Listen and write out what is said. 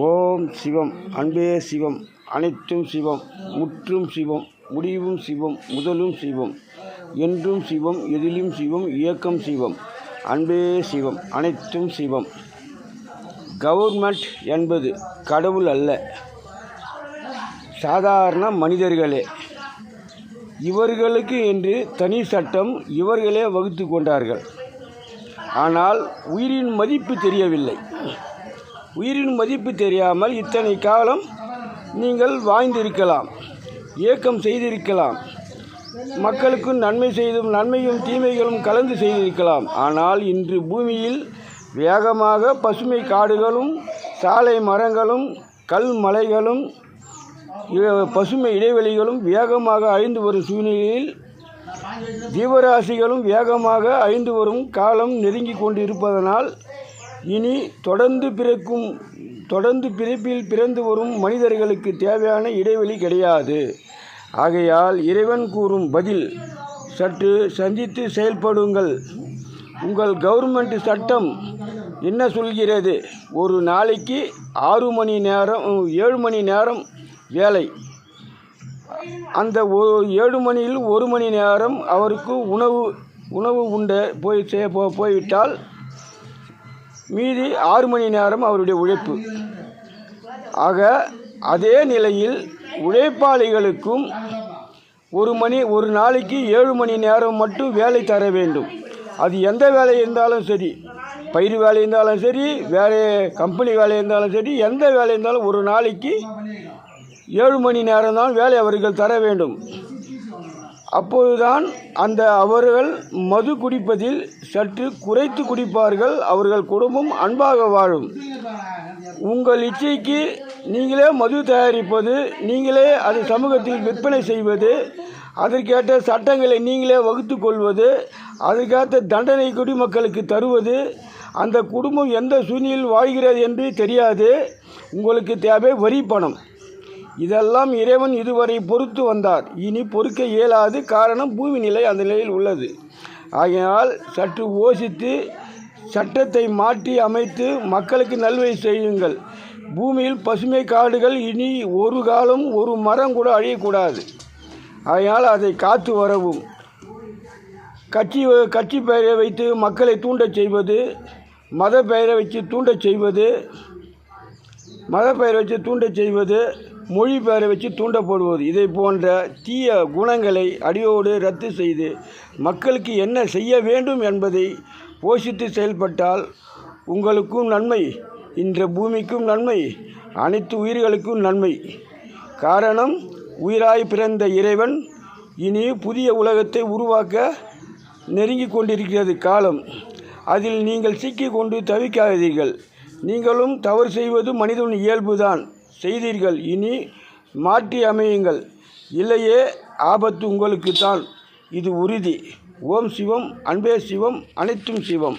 ஓம் சிவம். அன்பே சிவம். அனைத்தும் சிவம். முற்றும் சிவம். முடிவும் சிவம். முதலும் சிவம். என்றும் சிவம். எதிலும் சிவம். இயக்கம் சிவம். அன்பே சிவம். அனைத்தும் சிவம். கவர்மெண்ட் என்பது கடவுள் அல்ல, சாதாரண மனிதர்களே. இவர்களுக்கு என்று தனி சட்டம் இவர்களே வகுத்து கொண்டார்கள். ஆனால் உயிரின் மதிப்பு தெரியவில்லை. உயிரின் மதிப்பு தெரியாமல் இத்தனை காலம் நீங்கள் வாழ்ந்திருக்கலாம், இயக்கம் செய்திருக்கலாம், மக்களுக்கு நன்மை செய்தும் நன்மையும் தீமைகளும் கலந்து செய்திருக்கலாம். ஆனால் இன்று பூமியில் வேகமாக பசுமை காடுகளும் சாலை மரங்களும் கல் மலைகளும் பசுமை இடைவெளிகளும் வேகமாக அழிந்து வரும் சூழ்நிலையில் ஜீவராசிகளும் வேகமாக அழிந்து வரும் காலம் நெருங்கி கொண்டு இருப்பதனால் இனி தொடர்ந்து பிறப்பில் பிறந்து வரும் மனிதர்களுக்கு தேவையான இடைவெளி கிடையாது. ஆகையால் இறைவன் கூறும் பதில் சற்று சந்தித்து செயல்படுங்கள். உங்கள் கவர்மெண்ட் சட்டம் என்ன சொல்கிறது? ஒரு நாளைக்கு 7 மணி நேரம் வேலை. அந்த 7 மணியில் 1 மணி நேரம் அவருக்கு உணவு போய்விட்டால் மீதி 6 மணி நேரம் அவருடைய உழைப்பு. ஆக அதே நிலையில் உழைப்பாளிகளுக்கும் ஒரு நாளைக்கு 7 மணி நேரம் மட்டும் வேலை தர வேண்டும். அது எந்த வேலை இருந்தாலும் சரி, பயிர் வேலை இருந்தாலும் சரி, வேலை கம்பெனி வேலை இருந்தாலும் சரி, எந்த வேலை இருந்தாலும் ஒரு நாளைக்கு 7 மணி நேரம் தான் வேலை அவர்கள் தர வேண்டும். அப்போதுதான் அவர்கள் மது குடிப்பதில் சற்று குறைத்து குடிப்பார்கள். அவர்கள் குடும்பம் அன்பாக வாழும். உங்கள் இச்சைக்கு நீங்களே மது தயாரிப்பது, நீங்களே அது சமூகத்தில் விற்பனை செய்வது, அதற்கேற்ற சட்டங்களை நீங்களே வகுத்து கொள்வது, அதற்கேற்ற தண்டனை குடிமக்களுக்கு தருவது, அந்த குடும்பம் எந்த சூழ்நிலையில் வாழ்கிறது என்று தெரியாது. உங்களுக்கு தேவை வரி பணம். இதெல்லாம் இறைவன் இதுவரை பொறுத்து வந்தார். இனி பொறுக்க இயலாது. காரணம், பூமி நிலை அந்த நிலையில் உள்ளது. ஆகையால் சற்று யோசித்து சட்டத்தை மாற்றி அமைத்து மக்களுக்கு நல்வழி செய்யுங்கள். பூமியில் பசுமை காடுகள் இனி ஒரு காலம் ஒரு மரம் கூட அழியக்கூடாது. ஆகையால் அதை காத்து வரவும். கட்சி பெயரை வைத்து மக்களை தூண்டச் செய்வது, மத பெயரை வச்சு தூண்டச் செய்வது, மொழி பெயரை வச்சு தூண்டப்படுவது, இதை போன்ற தீய குணங்களை அடியோடு ரத்து செய்து மக்களுக்கு என்ன செய்ய வேண்டும் என்பதை போஷித்து செயல்பட்டால் உங்களுக்கும் நன்மை, இன்ற பூமிக்கும் நன்மை, அனைத்து உயிர்களுக்கும் நன்மை. காரணம், உயிராய் பிறந்த இறைவன் இனி புதிய உலகத்தை உருவாக்க நெருங்கி கொண்டிருக்கிறது காலம். அதில் நீங்கள் சிக்கிக் கொண்டு தவிக்காதீர்கள். நீங்களும் தவறு செய்வது மனிதன் இயல்புதான். செய்தீர்கள், இனி மாற்றி அமையுங்கள். இல்லையே ஆபத்து உங்களுக்கு தான். இது உறுதி. ஓம் சிவம். அன்பே சிவம். அனைத்தும் சிவம்.